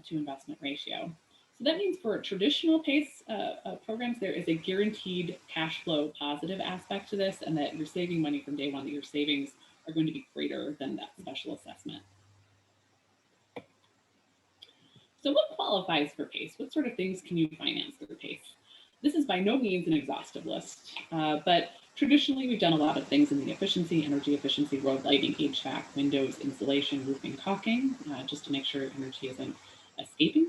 to investment ratio. So that means for traditional PACE programs, there is a guaranteed cash flow positive aspect to this, and that you're saving money from day one, that your savings are going to be greater than that special assessment. So what qualifies for PACE? What sort of things can you finance through PACE? This is by no means an exhaustive list, but traditionally we've done a lot of things in the efficiency, energy efficiency, road lighting, HVAC, windows, insulation, roofing, caulking, just to make sure energy isn't escaping.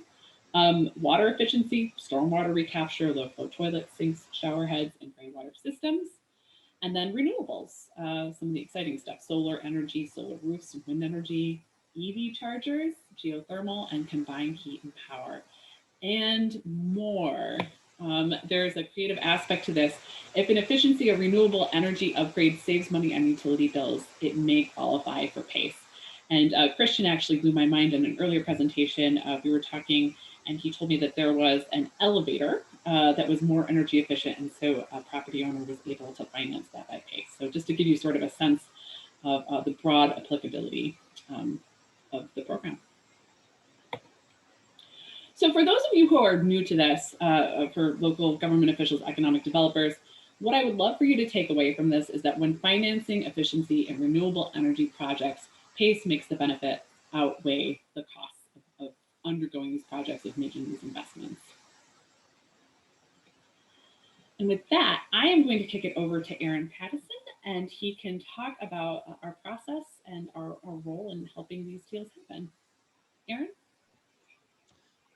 Water efficiency, stormwater recapture, low flow toilets, sinks, shower heads, and rainwater systems. And then renewables, some of the exciting stuff, solar energy, solar roofs, wind energy, EV chargers, geothermal, and combined heat and power, and more. There's a creative aspect to this. If an efficiency or renewable energy upgrade saves money on utility bills, it may qualify for PACE. And Christian actually blew my mind in an earlier presentation. We were talking, and he told me that there was an elevator that was more energy efficient, and so a property owner was able to finance that by PACE. So just to give you sort of a sense of the broad applicability of the program. So for those of you who are new to this, for local government officials, economic developers, what I would love for you to take away from this is that when financing efficiency and renewable energy projects, PACE makes the benefit outweigh the costs of undergoing these projects, of making these investments. And with that, I am going to kick it over to Aaron Pattison, and he can talk about our process and our role in helping these deals happen. Aaron?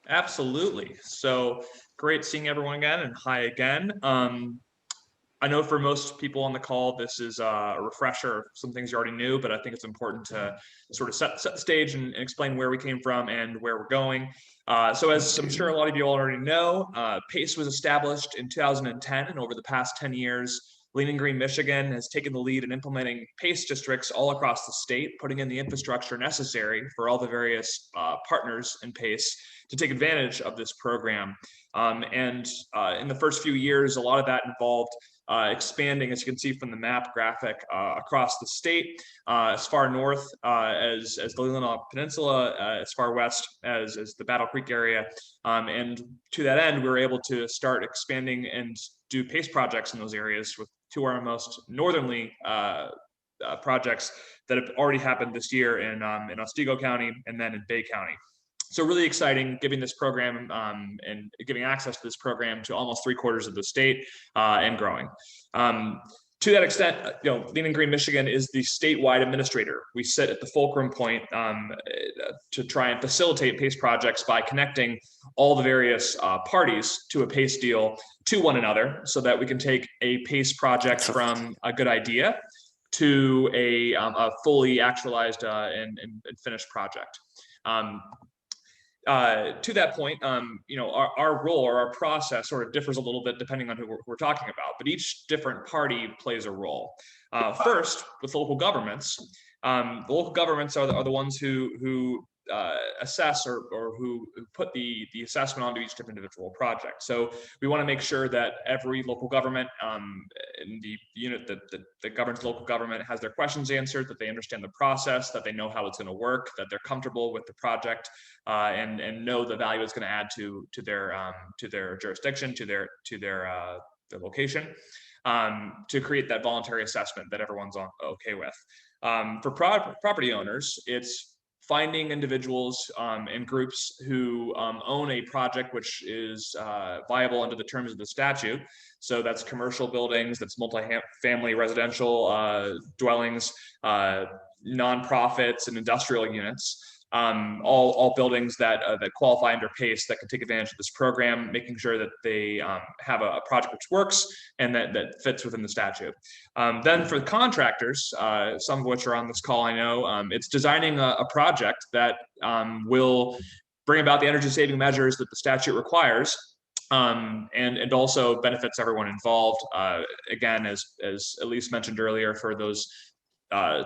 Absolutely. So great seeing everyone again, and hi again. I know for most people on the call, this is a refresher of some things you already knew, but I think it's important to sort of set the stage and explain where we came from and where we're going. So as I'm sure a lot of you already know, PACE was established in 2010, and over the past 10 years, Lean and Green Michigan has taken the lead in implementing PACE districts all across the state, putting in the infrastructure necessary for all the various partners in PACE to take advantage of this program. In the first few years, a lot of that involved expanding, as you can see from the map graphic, across the state, as far north as the Leelanau Peninsula, as far west as the Battle Creek area. And to that end, we were able to start expanding and do PACE projects in those areas, with two of our most northerly projects that have already happened this year in Otsego County and then in Bay County. So really exciting, giving this program and giving access to this program to almost 3/4 of the state and growing. To that extent, Lean and Green Michigan is the statewide administrator. We sit at the fulcrum point to try and facilitate PACE projects by connecting all the various parties to a PACE deal to one another, so that we can take a PACE project from a good idea to a fully actualized and finished project. To that point, our role or our process sort of differs a little bit depending on who we're talking about, but each different party plays a role. First, with local governments, the local governments are the ones who assess or who put the assessment onto each different individual project. So we want to make sure that every local government in the unit that governs local government has their questions answered, that they understand the process, that they know how it's going to work, that they're comfortable with the project, and know the value it's going to add to their jurisdiction, to their location, to create that voluntary assessment that everyone's okay with. For property owners, it's finding individuals and groups who own a project which is viable under the terms of the statute. So that's commercial buildings, that's multi-family residential dwellings, nonprofits, and industrial units. All buildings that qualify under PACE that can take advantage of this program, making sure that they have a project which works and that fits within the statute. Then for the contractors, some of which are on this call, I know, it's designing a project that will bring about the energy saving measures that the statute requires, and also benefits everyone involved. Again, as Elise mentioned earlier, for those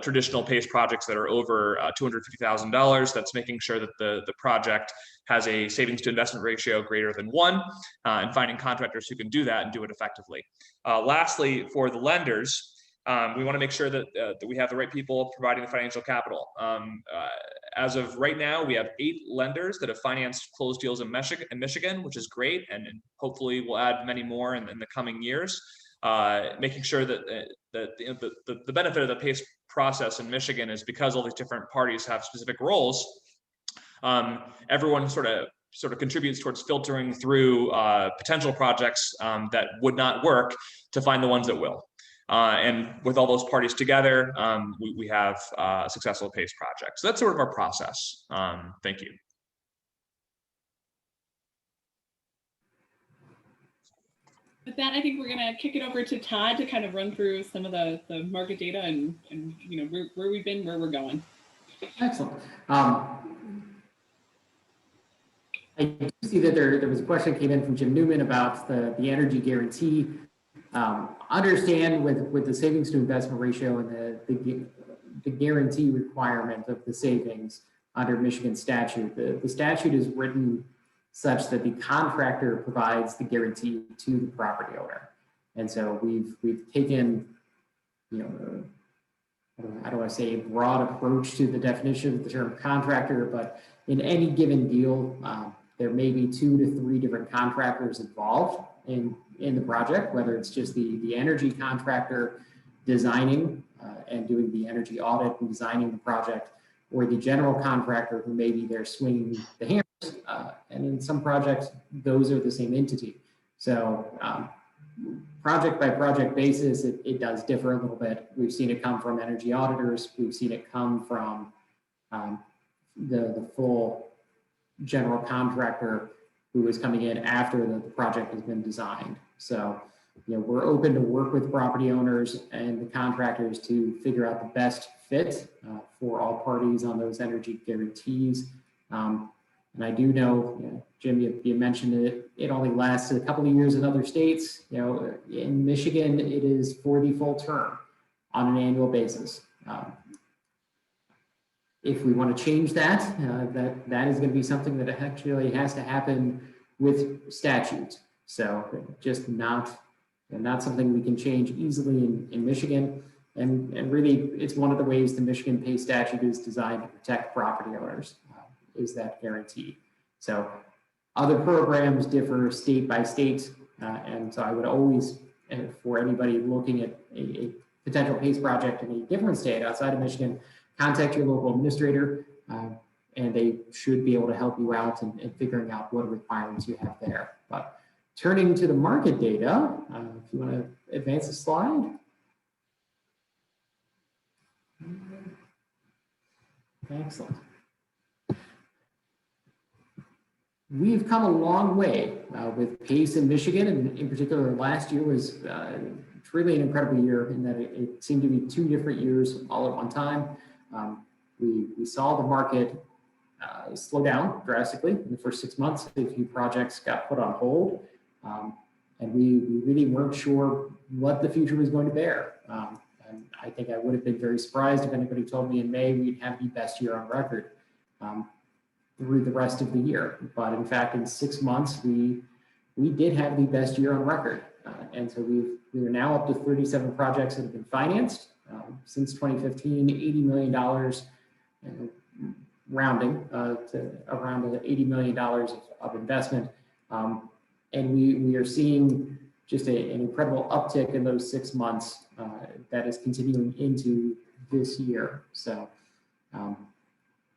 traditional PACE projects that are over $250,000, that's making sure that the project has a savings to investment ratio greater than 1, and finding contractors who can do that and do it effectively. Lastly, for the lenders, We want to make sure that, that we have the right people providing the financial capital. As of right now, we have 8 lenders that have financed closed deals in Michigan, which is great, and hopefully we'll add many more in the coming years. Making sure that the benefit of the PACE process in Michigan is because all these different parties have specific roles. Everyone sort of contributes towards filtering through potential projects that would not work to find the ones that will. And with all those parties together, we have a successful PACE project. So that's sort of our process. Thank you. With that, I think we're going to kick it over to Todd to kind of run through some of the market data and you know where we've been, where we're going. Excellent. I do see that there was a question that came in from Jim Newman about the energy guarantee. Understand with the savings to investment ratio and the guarantee requirement of the savings under Michigan statute, the statute is written such that the contractor provides the guarantee to the property owner. And so we've taken, you know, how do I say, a broad approach to the definition of the term contractor, but in any given deal, there may be 2 to 3 different contractors involved in the project, whether it's just the energy contractor designing and doing the energy audit and designing the project, or the general contractor who may be there swinging the hammers. And in some projects, those are the same entity. So project by project basis, it does differ a little bit. We've seen it come from energy auditors. We've seen it come from the full general contractor who is coming in after the project has been designed. So, you know, we're open to work with property owners and the contractors to figure out the best fit for all parties on those energy guarantees. And I do know, you know, Jim, you mentioned it only lasts a couple of years in other states. You know, in Michigan, it is for the full term on an annual basis. If we want to change that, that is going to be something that actually has to happen with statute. So just not something we can change easily in Michigan. And really, it's one of the ways the Michigan PACE statute is designed to protect property owners, is that guarantee. So other programs differ state by state. And so I would always, for anybody looking at a potential PACE project in a different state outside of Michigan, contact your local administrator, and they should be able to help you out in figuring out what requirements you have there. But turning to the market data, if you want to advance the slide. Excellent. We've come a long way with PACE in Michigan, and in particular, last year was truly an incredible year in that it seemed to be 2 different years all at one time. We saw the market slow down drastically in the first 6 months. A few projects got put on hold, and we really weren't sure what the future was going to bear. And I think I would have been very surprised if anybody told me in May we'd have the best year on record through the rest of the year. But in fact, in 6 months, we did have the best year on record. And so we are now up to 37 projects that have been financed. Since 2015, $80 million, rounding to around $80 million of investment. And we are seeing just an incredible uptick in those 6 months that is continuing into this year. So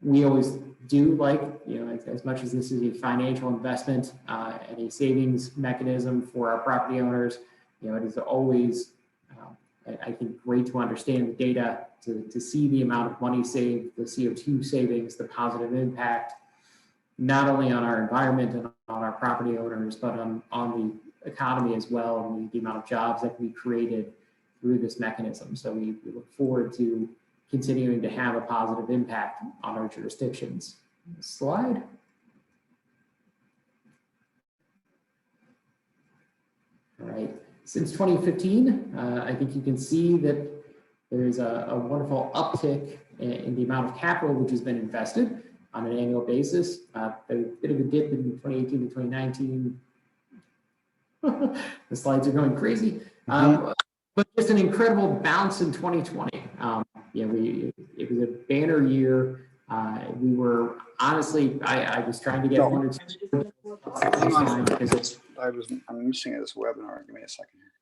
we always do like, you know, as much as this is a financial investment and a savings mechanism for our property owners, you know, it is always, I think, great to understand the data, to see the amount of money saved, the CO2 savings, the positive impact, not only on our environment and on our property owners, but on the economy as well, and the amount of jobs that we created through this mechanism. So we look forward to continuing to have a positive impact on our jurisdictions. Slide. All right. Since 2015, I think you can see that there's a wonderful uptick in the amount of capital which has been invested on an annual basis. A bit of a dip in 2018 to 2019. The slides are going crazy. But just an incredible bounce in 2020. It was a banner year. We were honestly, I was trying to get No. one or two. Hang on, because I'm missing this webinar. Give me a second here.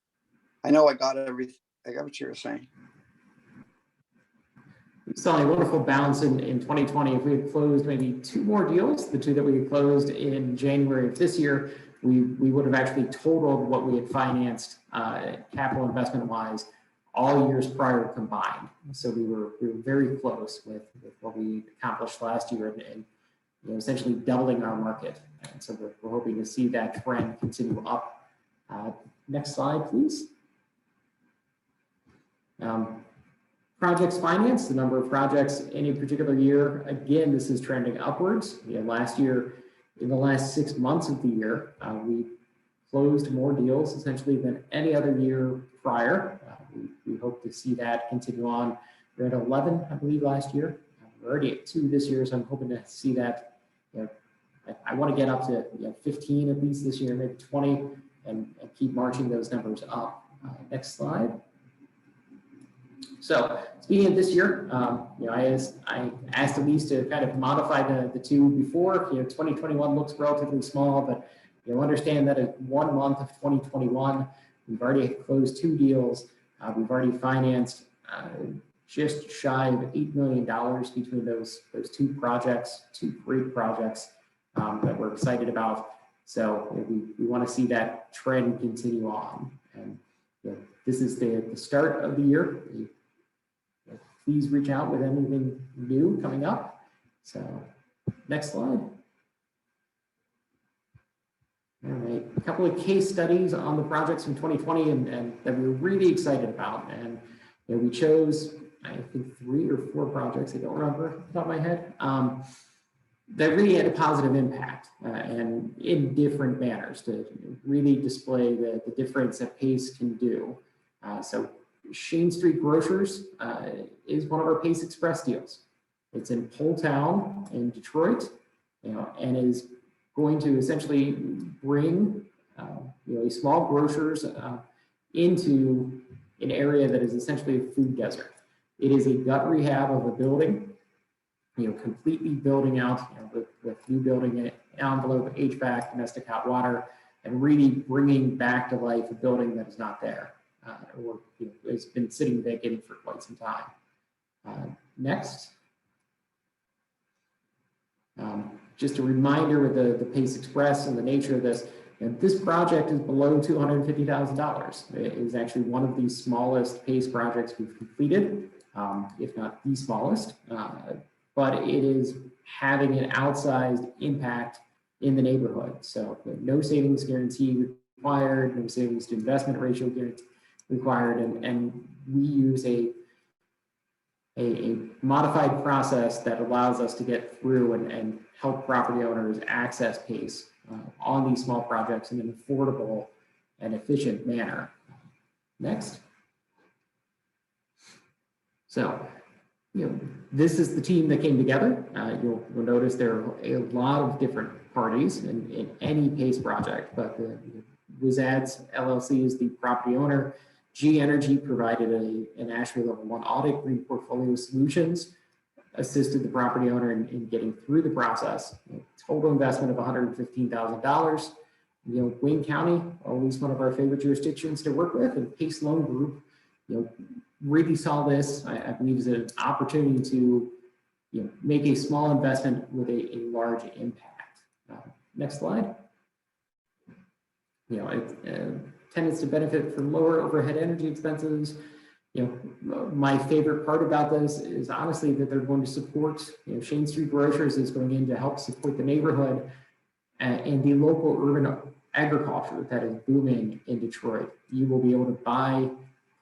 I know I got everything. I got what you were saying. We saw a wonderful bounce in 2020. If we had closed maybe 2 more deals, the 2 that we had closed in January of this year, we would have actually totaled what we had financed capital investment wise all years prior combined. So we were very close with what we accomplished last year and essentially doubling our market. And so we're hoping to see that trend continue up. Next slide, please. Projects financed, the number of projects in a particular year. Again, this is trending upwards. Last year, in the last 6 months of the year, we closed more deals essentially than any other year prior. We hope to see that continue on. We're at 11, I believe, last year. We're already at 2 this year, so I'm hoping to see that. I want to get up to 15 at least this year, maybe 20, and keep marching those numbers up. Next slide. So speaking of this year, I asked Elise to kind of modify the 2 before. 2021 looks relatively small, but you'll understand that in 1 month of 2021, we've already closed 2 deals. We've already financed just shy of $8 million between those 2 projects, 2 great projects that we're excited about. So we want to see that trend continue on. And this is the start of the year. Please reach out with anything new coming up. So next slide. All right, a couple of case studies on the projects from 2020 and that we're really excited about. And we chose, I think, 3 or 4 projects, I don't remember off the top of my head, that really had a positive impact and in different manners to really display the difference that PACE can do. So Shane Street Grocers is one of our PACE Express deals. It's in Poletown in Detroit, and is going to essentially bring a small grocers into an area that is essentially a food desert. It is a gut rehab of a building, completely building out with new building envelope, HVAC, domestic hot water, and really bringing back to life a building that is not there. Or it's been sitting vacant for quite some time. Next. Just a reminder with the PACE Express and the nature of this, this project is below $250,000. It is actually one of the smallest PACE projects we've completed, if not the smallest, but it is having an outsized impact in the neighborhood. So no savings guarantee required, no savings to investment ratio guarantee required, and we use a modified process that allows us to get through and help property owners access PACE on these small projects in an affordable and efficient manner. Next. So, this is the team that came together. You'll notice there are a lot of different parties in any PACE project, but WizAds LLC is the property owner. G Energy provided an ASHRAE Level 1 audit. Green Portfolio Solutions assisted the property owner in getting through the process. Total investment of $115,000. Wayne County, always one of our favorite jurisdictions to work with, and PACE Loan Group, really saw this, I believe, as an opportunity to make a small investment with a large impact. Next slide. Tenants to benefit from lower overhead energy expenses. My favorite part about this is honestly that they're going to support, Shane Street Grocers is going in to help support the neighborhood and the local urban agriculture that is booming in Detroit. You will be able to buy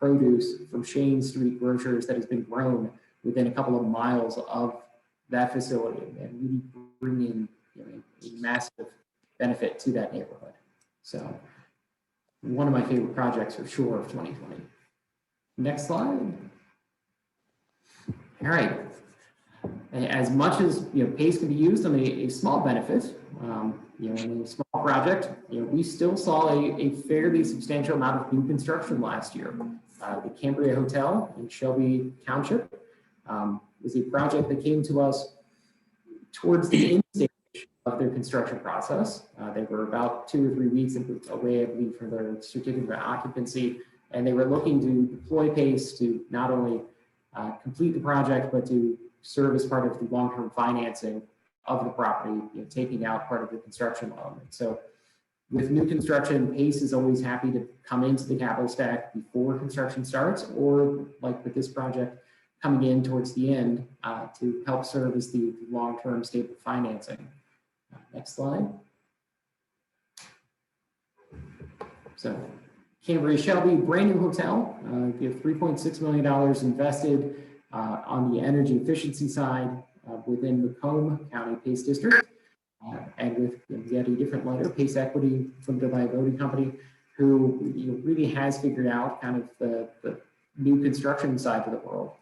produce from Shane Street Grocers that has been grown within a couple of miles of that facility and really bringing a massive benefit to that neighborhood. So one of my favorite projects for sure of 2020. Next slide. All right. As much as PACE can be used on a small benefit, in a small project, we still saw a fairly substantial amount of new construction last year. The Cambria Hotel in Shelby Township is a project that came to us towards the end stage of their construction process. They were about 2 or 3 weeks away, I believe, from their certificate of occupancy, and they were looking to deploy PACE to not only complete the project, but to serve as part of the long-term financing of the property, taking out part of the construction loan. And so with new construction, PACE is always happy to come into the capital stack before construction starts, or like with this project, coming in towards the end to help serve as the long-term stable financing. Next slide. So Cambria Shelby, brand new hotel. We have $3.6 million invested on the energy efficiency side within Macomb County PACE District. And with yet a different lender, PACE Equity Limited Liability Company, who really has figured out kind of the new construction side of the world,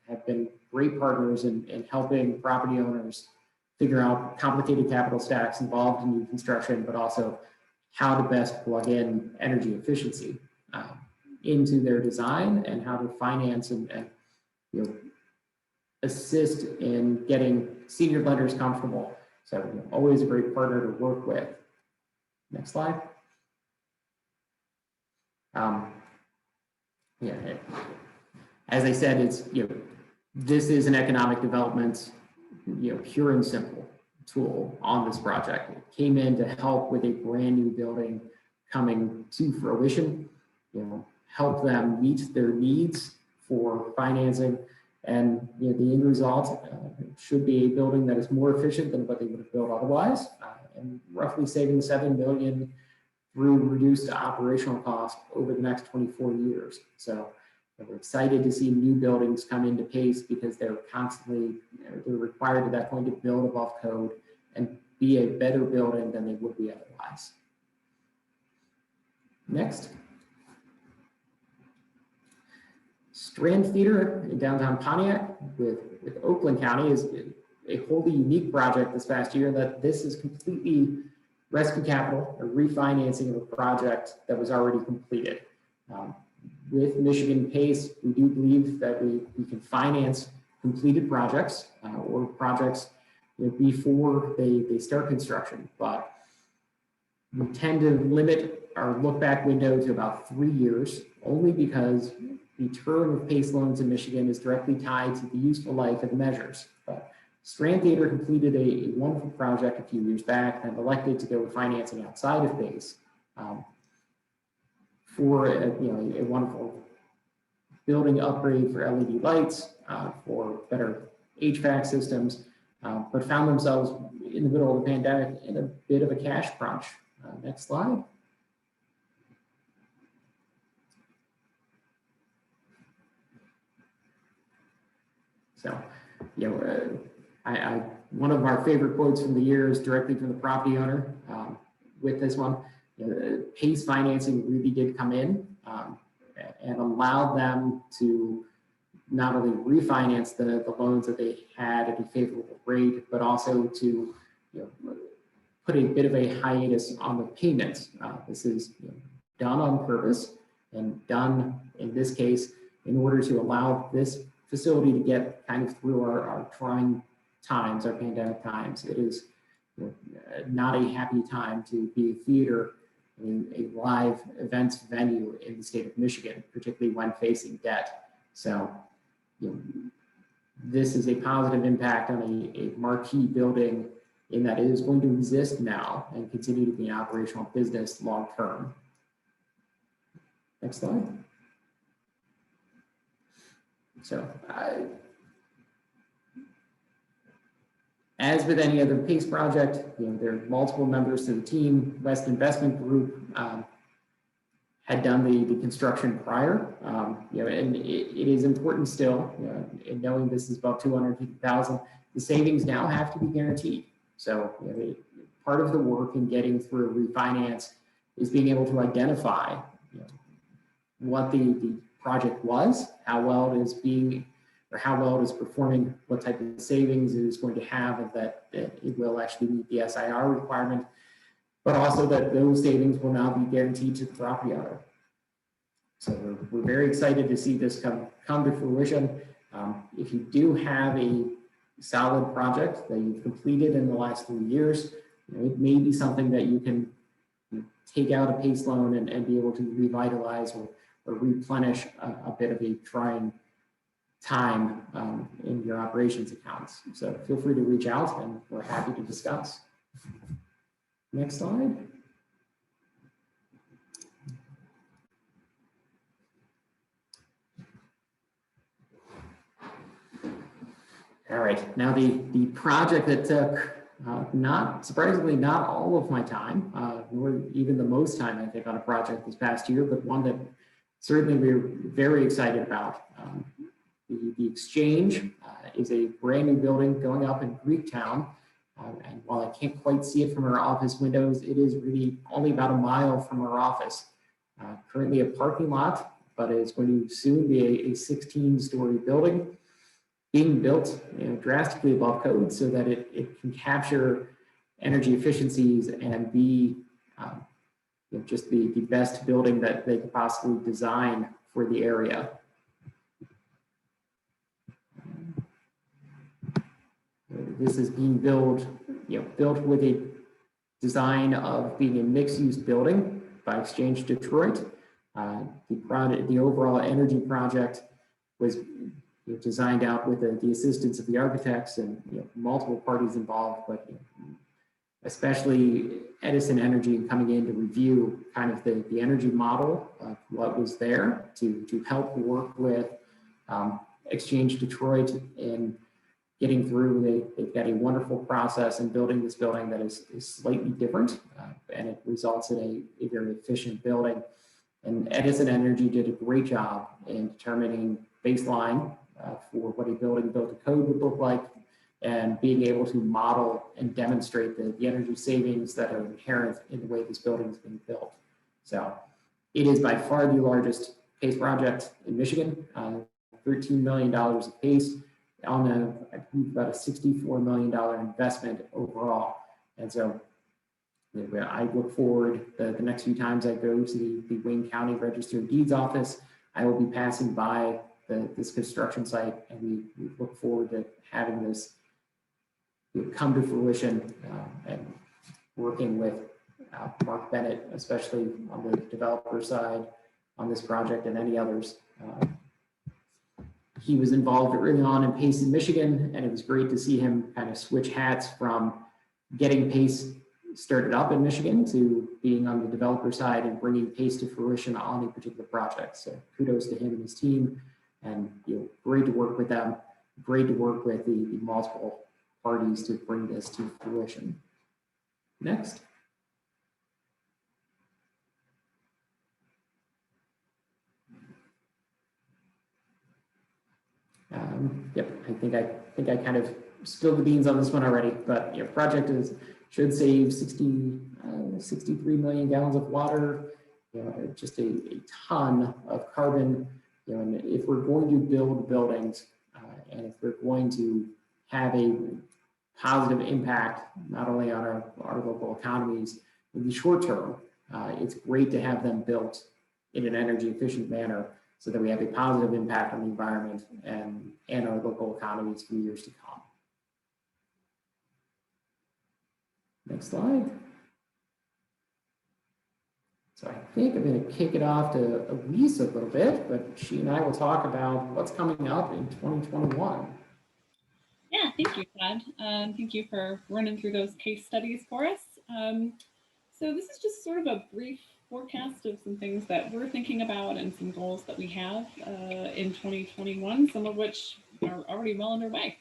have been great partners in helping property owners figure out complicated capital stacks involved in new construction, but also how to best plug in energy efficiency into their design and how to finance and assist in getting senior lenders comfortable. So always a great partner to work with. Next slide. Yeah, as I said, it's this is an economic development, pure and simple tool on this project. It came in to help with a brand new building coming to fruition, help them meet their needs for financing. And the end result should be a building that is more efficient than what they would have built otherwise, and roughly saving $7 million through reduced operational costs over the next 24 years. So we're excited to see new buildings come into PACE because they're constantly, they're required at that point to build above code and be a better building than they would be otherwise. Next. Strand Theater in downtown Pontiac with Oakland County is a wholly unique project this past year that this is completely rescue capital, a refinancing of a project that was already completed. With Michigan PACE, we do believe that we can finance completed projects or projects before they start construction, but we tend to limit our look back window to about 3 years, only because the term of PACE loans in Michigan is directly tied to the useful life of the measures. But Strand Theater completed a wonderful project a few years back and elected to go with financing outside of PACE for a wonderful building upgrade for LED lights, for better HVAC systems, but found themselves in the middle of the pandemic in a bit of a cash crunch. Next slide. So, one of our favorite quotes from the year is directly from the property owner with this one. PACE financing really did come in and allowed them to not only refinance the loans that they had at a favorable rate, but also to put a bit of a hiatus on the payments. This is done on purpose and done in this case in order to allow this facility to get kind of through our trying times, our pandemic times. It is not a happy time to be a theater in a live events venue in the state of Michigan, particularly when facing debt. So this is a positive impact on a marquee building in that it is going to exist now and continue to be an operational business long term. Next slide. So as with any other PACE project, there are multiple members to the team. West Investment Group had done the construction prior, and it is important still, in knowing this is about $250,000, the savings now have to be guaranteed. So part of the work in getting through a refinance is being able to identify what the project was, how well it is being, or how well it is performing, what type of savings it is going to have, and that it will actually meet the SIR requirement, but also that those savings will now be guaranteed to the property owner. So we're very excited to see this come to fruition. If you do have a solid project that you've completed in the last 3 years, it may be something that you can take out a PACE loan and be able to revitalize or replenish a bit of a trying time in your operations accounts. So feel free to reach out and we're happy to discuss. Next slide. All right, now the project that took not surprisingly not all of my time, nor even the most time I think on a project this past year, but one that certainly we're very excited about. The Exchange is a brand new building going up in Greektown. And while I can't quite see it from our office windows, it is really only about a mile from our office. Currently a parking lot, but it's going to soon be a 16-story building being built drastically above code so that it can capture energy efficiencies and be just the best building that they could possibly design for the area. This is being built with a design of being a mixed-use building by Exchange Detroit. The overall energy project was designed out with the assistance of the architects and multiple parties involved, but especially Edison Energy coming in to review kind of the energy model of what was there to help work with Exchange Detroit in getting through. They've got a wonderful process in building this building that is slightly different, and it results in a very efficient building. And Edison Energy did a great job in determining baseline for what a building built to code would look like, and being able to model and demonstrate the energy savings that are inherent in the way this building is being built. So it is by far the largest PACE project in Michigan, $13 million of PACE on I believe about a $64 million investment overall. And so I look forward the next few times I go to the Wayne County Register of Deeds office, I will be passing by this construction site, and we look forward to having this come to fruition and working with Mark Bennett, especially on the developer side on this project and any others. He was involved early on in PACE in Michigan, and it was great to see him kind of switch hats from getting PACE started up in Michigan to being on the developer side and bringing PACE to fruition on a particular project. So kudos to him and his team, and great to work with them, great to work with the multiple parties to bring this to fruition. Next. Yep, I think I kind of spilled the beans on this one already, but project should save 63 million gallons of water, just a ton of carbon, and if we're going to build buildings and if we're going to have a positive impact not only on our local economies in the short term, it's great to have them built in an energy efficient manner so that we have a positive impact on the environment and our local economies for years to come. Next slide. So I think I'm going to kick it off to Elise a little bit, but she and I will talk about what's coming up in 2021. Yeah, thank you, Todd. Thank you for running through those case studies for us. So this is just sort of a brief forecast of some things that we're thinking about and some goals that we have in 2021, some of which are already well underway.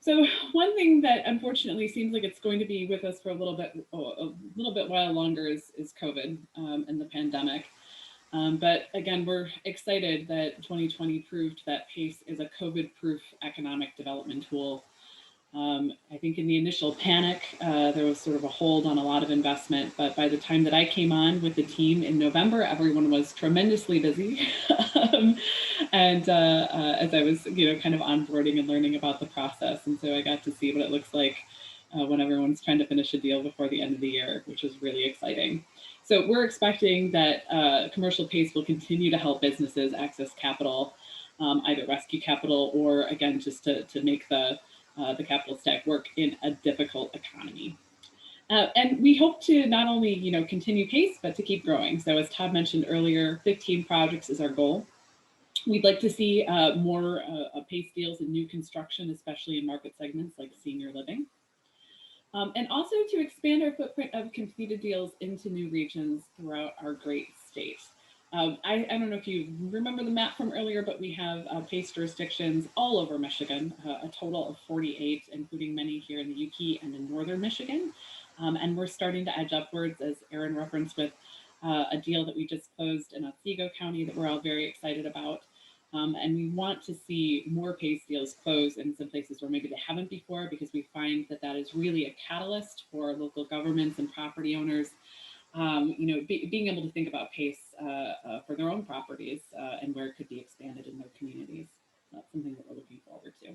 So one thing that unfortunately seems like it's going to be with us for a little bit while longer is COVID and the pandemic. But again, we're excited that 2020 proved that PACE is a COVID-proof economic development tool. I think in the initial panic, there was sort of a hold on a lot of investment, but by the time that I came on with the team in November, everyone was tremendously busy. And as I was, kind of onboarding and learning about the process, and so I got to see what it looks like when everyone's trying to finish a deal before the end of the year, which is really exciting. So we're expecting that commercial PACE will continue to help businesses access capital, either rescue capital or, again, just to make the capital stack work in a difficult economy. And we hope to not only, continue PACE, but to keep growing. So as Todd mentioned earlier, 15 projects is our goal. We'd like to see more PACE deals in new construction, especially in market segments like senior living. And also to expand our footprint of completed deals into new regions throughout our great state. I don't know if you remember the map from earlier, but we have PACE jurisdictions all over Michigan, a total of 48, including many here in the UP and in northern Michigan. And we're starting to edge upwards, as Aaron referenced, with a deal that we just closed in Otsego County that we're all very excited about. And we want to see more PACE deals close in some places where maybe they haven't before, because we find that that is really a catalyst for local governments and property owners, being able to think about PACE for their own properties and where it could be expanded in their communities. That's something that we're looking forward to.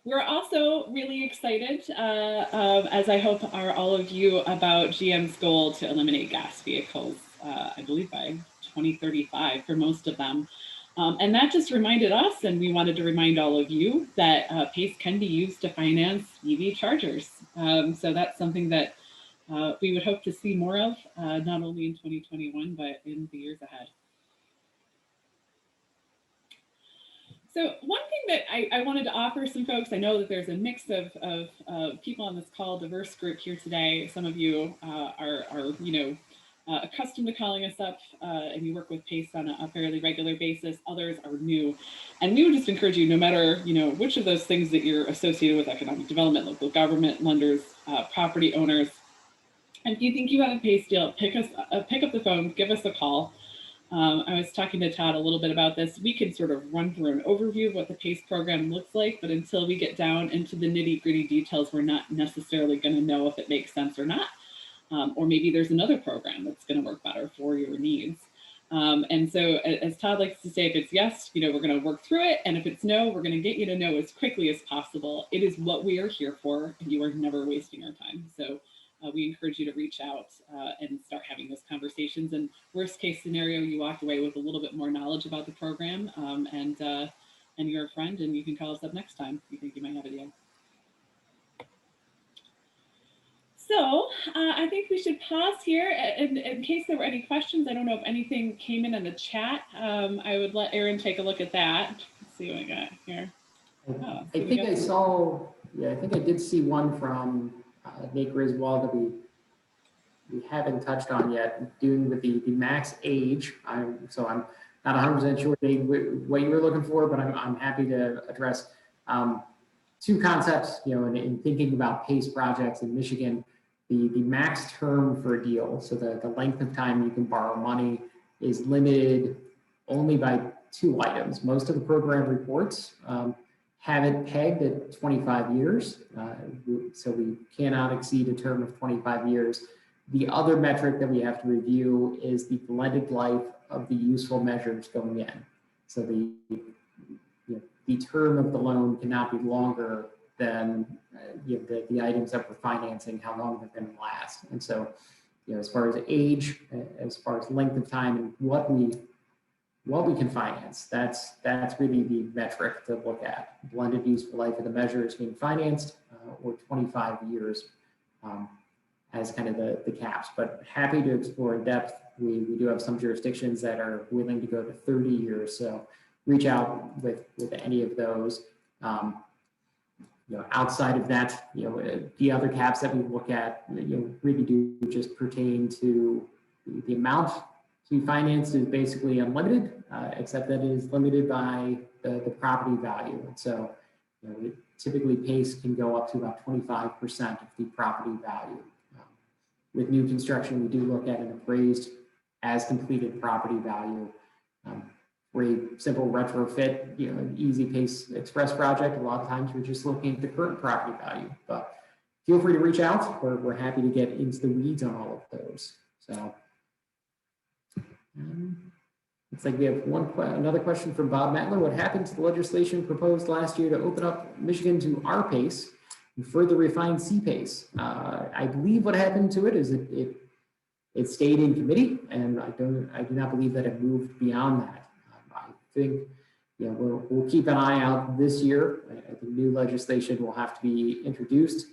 We're also really excited, as I hope are all of you, about GM's goal to eliminate gas vehicles, I believe by 2035 for most of them. And that just reminded us, and we wanted to remind all of you, that PACE can be used to finance EV chargers. So that's something that we would hope to see more of, not only in 2021, but in the years ahead. So one thing that I wanted to offer some folks, I know that there's a mix of people on this call, diverse group here today. Some of you are accustomed to calling us up and you work with PACE on a fairly regular basis. Others are new. And we would just encourage you, no matter which of those things that you're associated with, economic development, local government, lenders, property owners, and if you think you have a PACE deal, pick up the phone, give us a call. I was talking to Todd a little bit about this. We could sort of run through an overview of what the PACE program looks like, but until we get down into the nitty-gritty details, we're not necessarily going to know if it makes sense or not. Or maybe there's another program that's going to work better for your needs. And so, as Todd likes to say, if it's yes, we're going to work through it. And if it's no, we're going to get you to know as quickly as possible. It is what we are here for, and you are never wasting our time. So we encourage you to reach out and start having those conversations. And worst case scenario, you walk away with a little bit more knowledge about the program, and you're a friend, and you can call us up next time if you think you might have a deal. So I think we should pause here in case there were any questions. I don't know if anything came in the chat. I would let Aaron take a look at that. Let's see what I got here. I think I saw, I think I did see one from Nate Griswold that we haven't touched on yet, doing with the max age. So I'm not 100% sure what you were looking for, but I'm happy to address two concepts. In thinking about PACE projects in Michigan, the max term for a deal, so the length of time you can borrow money, is limited only by two items. Most of the program reports have it pegged at 25 years, so we cannot exceed a term of 25 years. The other metric that we have to review is the blended life of the useful measures going in. So the term of the loan cannot be longer than the items that we're financing, how long they're going to last. And so, as far as age, as far as length of time, and what we can finance, that's really the metric to look at. Blended useful life of the measure is being financed, or 25 years as kind of the caps. But happy to explore in depth. We do have some jurisdictions that are willing to go to 30 years. So reach out with any of those. Outside of that, the other caps that we look at, really do just pertain to the amount to be financed is basically unlimited, except that it is limited by the property value. And so, typically PACE can go up to about 25% of the property value. With new construction, we do look at an appraised as completed property value. For a simple retrofit, an easy PACE Express project, a lot of times we're just looking at the current property value. But feel free to reach out. We're happy to get into the weeds on all of those. So looks like we have another question from Bob Matler. What happened to the legislation proposed last year to open up Michigan to our PACE? further refine CPACE. I believe what happened to it is it stayed in committee, and I do not believe that it moved beyond that. I think, you know, we'll keep an eye out this year. I think new legislation will have to be introduced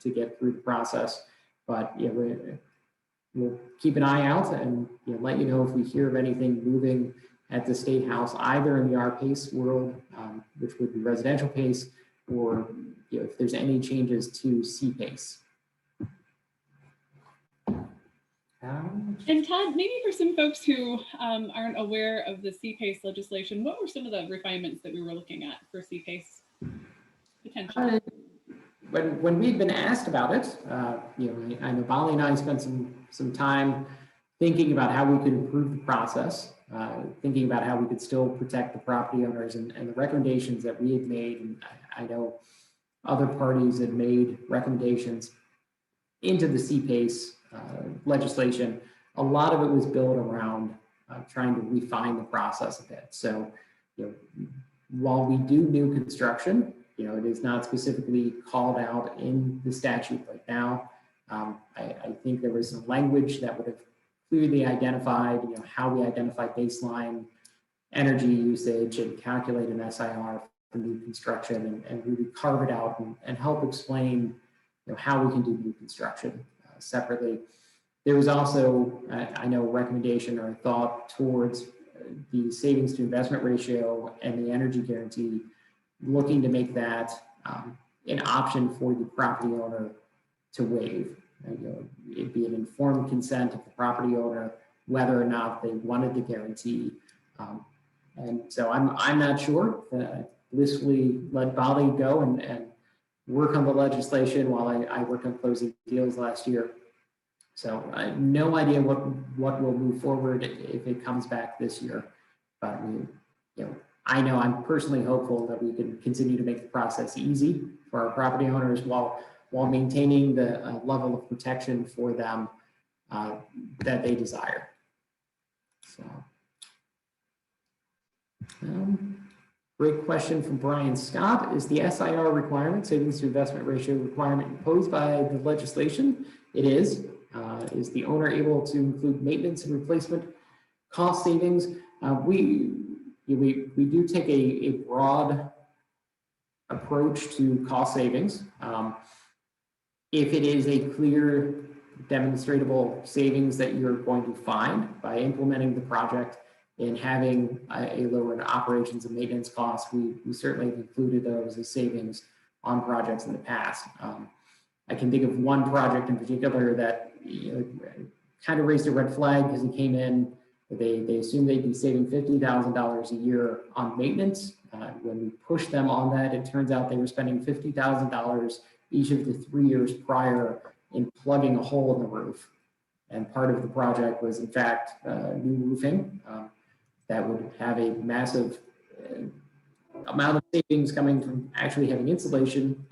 to get through the process, but you know, we'll keep an eye out and, you know, let you know if we hear of anything moving at the State House, either in the RPACE world, which would be residential PACE, or you know, if there's any changes to CPACE. And Todd, maybe for some folks who aren't aware of the CPACE legislation, what were some of the refinements that we were looking at for CPACE potentially? When we'd been asked about it, you know, I know Bali and I spent some time thinking about how we could improve the process, thinking about how we could still protect the property owners, and the recommendations that we had made. And I know other parties had made recommendations into the CPACE legislation. A lot of it was built around trying to refine the process a bit. So, you know, while we do new construction, you know, it is not specifically called out in the statute right now. I think there was some language that would have clearly identified, you know, how we identify baseline energy usage and calculate an SIR for new construction, and really carve it out and help explain, you know, how we can do new construction separately. There was also, I know, a recommendation or a thought towards the savings to investment ratio and the energy guarantee, looking to make that an option for the property owner to waive. You know, it'd be an informed consent of the property owner whether or not they wanted the guarantee. And so I'm not sure. Blissfully let Bali go and work on the legislation while I worked on closing deals last year. So I have no idea what will move forward if it comes back this year. But you know, I know I'm personally hopeful that we can continue to make the process easy for our property owners while maintaining the level of protection for them that they desire. So, great question from Brian Scott. Is the SIR requirement, savings to investment ratio requirement, imposed by the legislation? It is. Is the owner able to include maintenance and replacement cost savings? We do take a broad approach to cost savings. If it is a clear demonstrable savings that you're going to find by implementing the project and having a lower operations and maintenance costs, we certainly have included those as savings on projects in the past. I can think of one project in particular that, you know, kind of raised a red flag because it came in, they assumed they'd be saving $50,000 a year on maintenance. When we pushed them on that, it turns out they were spending $50,000 each of the 3 years prior in plugging a hole in the roof. And part of the project was, in fact, new roofing that would have a massive amount of savings coming from actually having insulation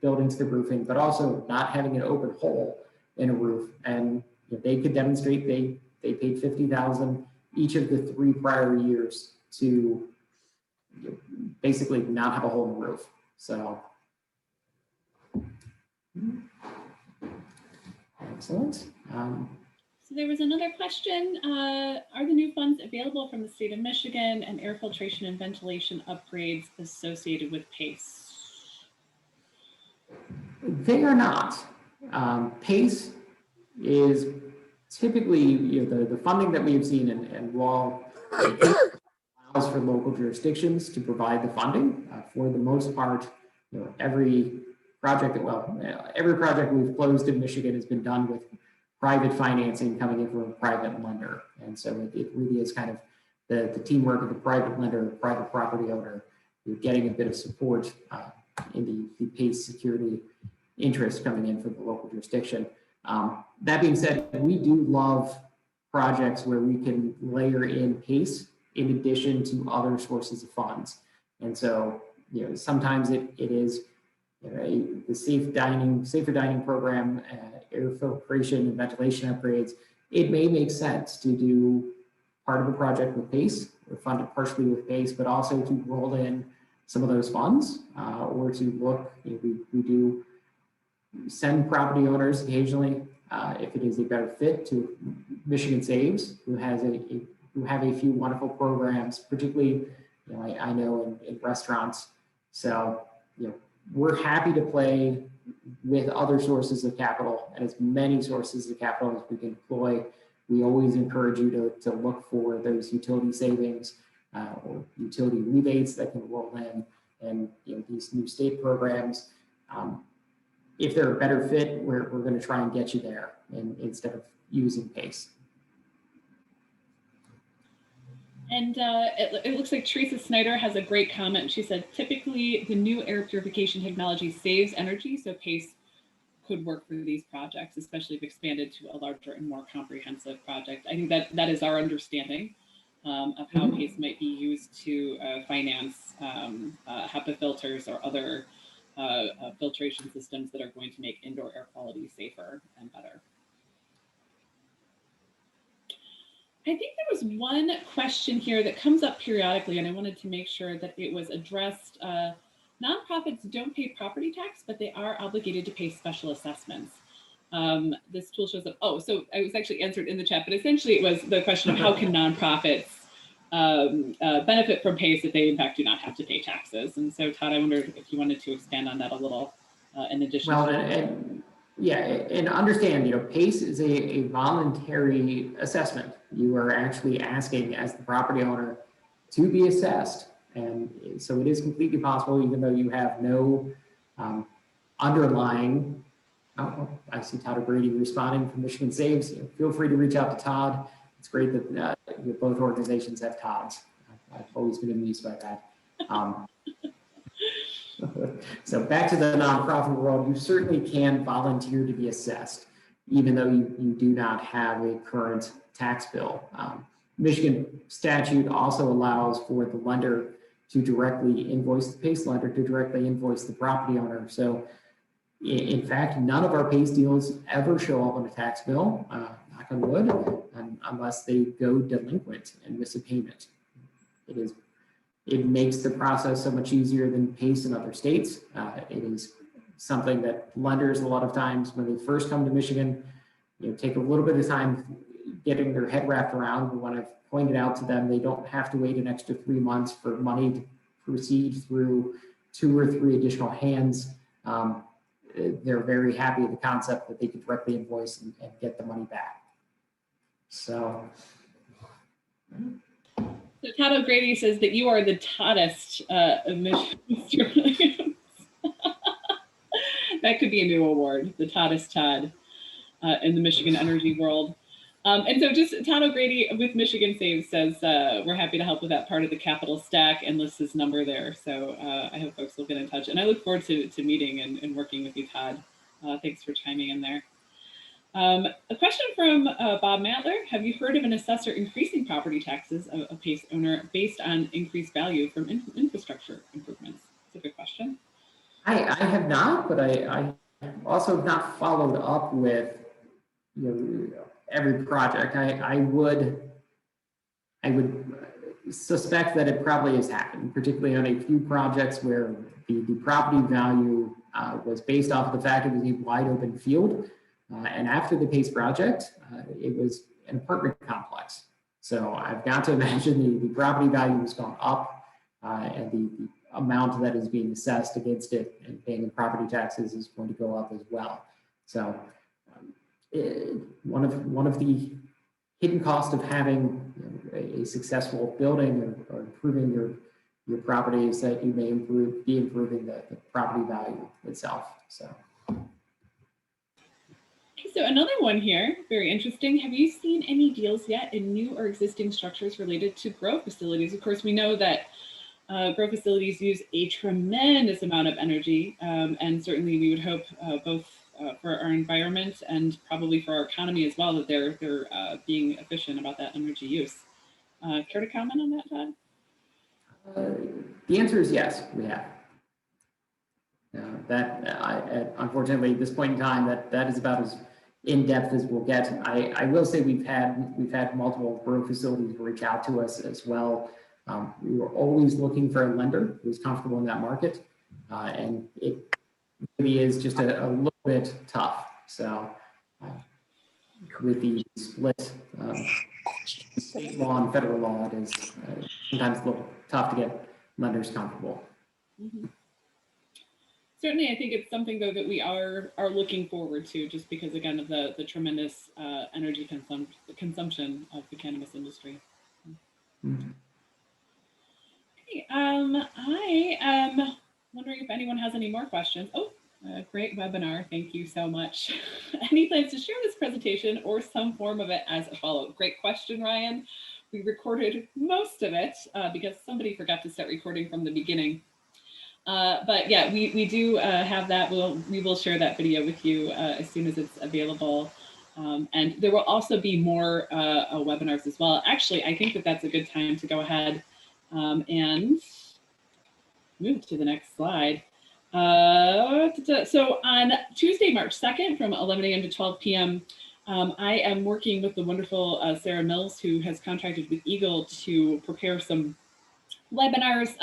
built into the roofing, but also not having an open hole in a roof. And if they could demonstrate they paid $50,000 each of the 3 prior years to, you know, basically not have a hole in the roof. So, excellent. So there was another question. Are the new funds available from the state of Michigan, and air filtration and ventilation upgrades associated with PACE? They are not. PACE is typically, you know, the funding that we have seen, and while it allows for local jurisdictions to provide the funding, for the most part, you know, every project we've closed in Michigan has been done with private financing coming in from a private lender. And so it really is kind of the teamwork of the private lender, private property owner, you're getting a bit of support in the PACE security interest coming in from the local jurisdiction. That being said, we do love projects where we can layer in PACE in addition to other sources of funds. And so, you know, sometimes it is, you know, the safer dining program, air filtration and ventilation upgrades. It may make sense to do part of a project with PACE, or fund it partially with PACE, but also to roll in some of those funds, or to look, you know, we do send property owners occasionally, if it is a better fit, to Michigan Saves, who have a few wonderful programs, particularly, I know in restaurants. So, we're happy to play with other sources of capital, and as many sources of capital as we can deploy. We always encourage you to look for those utility savings or utility rebates that can roll in, and these new state programs. If they're a better fit, we're going to try and get you there, instead of using PACE. And it looks like Teresa Snyder has a great comment. She said, typically the new air purification technology saves energy, so PACE could work for these projects, especially if expanded to a larger and more comprehensive project. I think that is our understanding of how PACE might be used to finance HEPA filters or other filtration systems that are going to make indoor air quality safer and better. I think there was one question here that comes up periodically, and I wanted to make sure that it was addressed. Nonprofits don't pay property tax, but they are obligated to pay special assessments. This tool shows up. Oh, so I was actually answered in the chat, but essentially it was the question of how can nonprofits benefit from PACE if they in fact do not have to pay taxes. And so Todd, I wondered if you wanted to expand on that a little in addition. Well, and understand, PACE is a voluntary assessment. You are actually asking as the property owner to be assessed. And so it is completely possible, even though you have no underlying, I see Todd O'Grady responding from Michigan Saves. Feel free to reach out to Todd. It's great that both organizations have Todds. I've always been amused by that. So back to the nonprofit world, you certainly can volunteer to be assessed, even though you do not have a current tax bill. Michigan statute also allows for the lender to directly invoice, the PACE lender to directly invoice the property owner. So in fact, none of our PACE deals ever show up on a tax bill, knock on wood, unless they go delinquent and miss a payment. It makes the process so much easier than PACE in other states. It is something that lenders, a lot of times when they first come to Michigan, take a little bit of time getting their head wrapped around. But when I've pointed out to them, they don't have to wait an extra 3 months for money to proceed through 2 or 3 additional hands. They're very happy with the concept that they could directly invoice and get the money back. So Todd O'Grady says that you are the Toddist of Michigan. That could be a new award, the Toddist Todd in the Michigan energy world. And so just Todd O'Grady with Michigan Saves says, we're happy to help with that part of the capital stack and lists his number there. So I hope folks will get in touch. And I look forward to meeting and working with you, Todd. Thanks for chiming in there. A question from Bob Matler. Have you heard of an assessor increasing property taxes of a PACE owner based on increased value from infrastructure improvements? That's a good question. I have not, but I also have not followed up with every project. I would suspect that it probably has happened, particularly on a few projects where the property value was based off of the fact it was a wide open field. And after the PACE project, it was an apartment complex. So I've got to imagine the property value has gone up and the amount that is being assessed against it and paying the property taxes is going to go up as well. So one of the hidden costs of having a successful building or improving your property is that you may be improving the property value itself. So another one here, very interesting. Have you seen any deals yet in new or existing structures related to grow facilities? Of course, we know that grow facilities use a tremendous amount of energy, and certainly we would hope both for our environment and probably for our economy as well that they're being efficient about that energy use. Care to comment on that, Todd? The answer is yes, we have. Unfortunately, at this point in time, that is about as in-depth as we'll get. I will say we've had multiple grow facilities reach out to us as well. We were always looking for a lender who's comfortable in that market, and it really is just a little bit tough. So with the split state law and federal law, it is sometimes a little tough to get lenders comfortable. Mhm. Certainly, I think it's something though that we are looking forward to, just because again of the tremendous energy consumption of the cannabis industry. Mhm. Okay, I am wondering if anyone has any more questions. Oh, great webinar! Thank you so much. Any plans to share this presentation or some form of it as a follow-up? Great question, Ryan. We recorded most of it because somebody forgot to start recording from the beginning. But yeah, we do have that. We will share that video with you as soon as it's available. And there will also be more webinars as well. Actually, I think that that's a good time to go ahead and move to the next slide. So on Tuesday, March 2nd from 11 a.m. to 12 p.m., I am working with the wonderful Sarah Mills, who has contracted with Eagle to prepare some webinars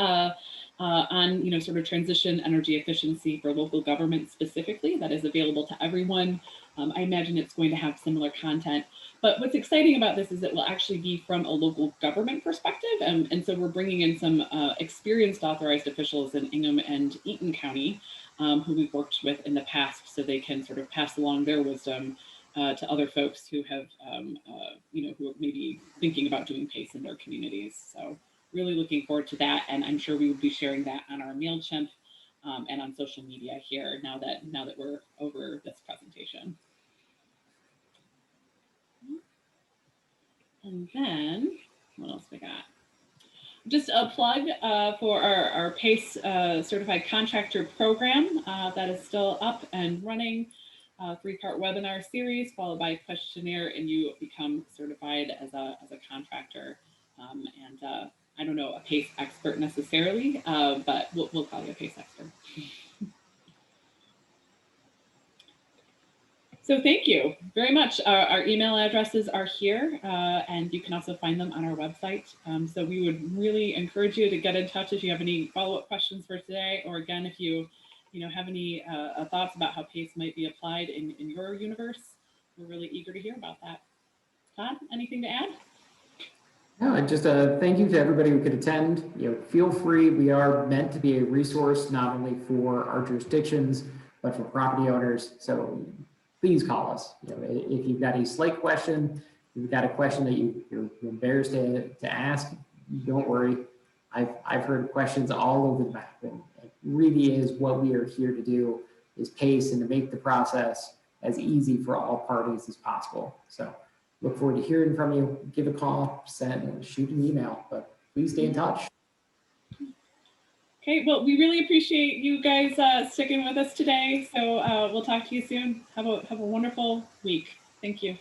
on sort of transition energy efficiency for local government specifically. That is available to everyone. I imagine it's going to have similar content. But what's exciting about this is it will actually be from a local government perspective. And so we're bringing in some experienced authorized officials in Ingham and Eaton County who we've worked with in the past, so they can sort of pass along their wisdom to other folks who have, who are maybe thinking about doing PACE in their communities. So really looking forward to that, and I'm sure we will be sharing that on our MailChimp and on social media here now that we're over this presentation. And then what else we got? Just a plug for our PACE certified contractor program that is still up and running. 3-part webinar series followed by a questionnaire, and you become certified as a contractor. I don't know a PACE expert necessarily, but we'll call you a PACE expert. So thank you very much. Our email addresses are here, and you can also find them on our website. So we would really encourage you to get in touch if you have any follow-up questions for today, or again, if you have any thoughts about how PACE might be applied in your universe. We're really eager to hear about that. Todd, anything to add? No, just thank you to everybody who could attend. Feel free. We are meant to be a resource not only for our jurisdictions but for property owners. So please call us. If you've got a slight question, if you've got a question that you're embarrassed to ask, don't worry. I've heard questions all over the map, and it really is what we are here to do, is PACE and to make the process as easy for all parties as possible. So look forward to hearing from you. Give a call, shoot an email, but please stay in touch. Okay, well, we really appreciate you guys sticking with us today. So we'll talk to you soon. Have a wonderful week. Thank you.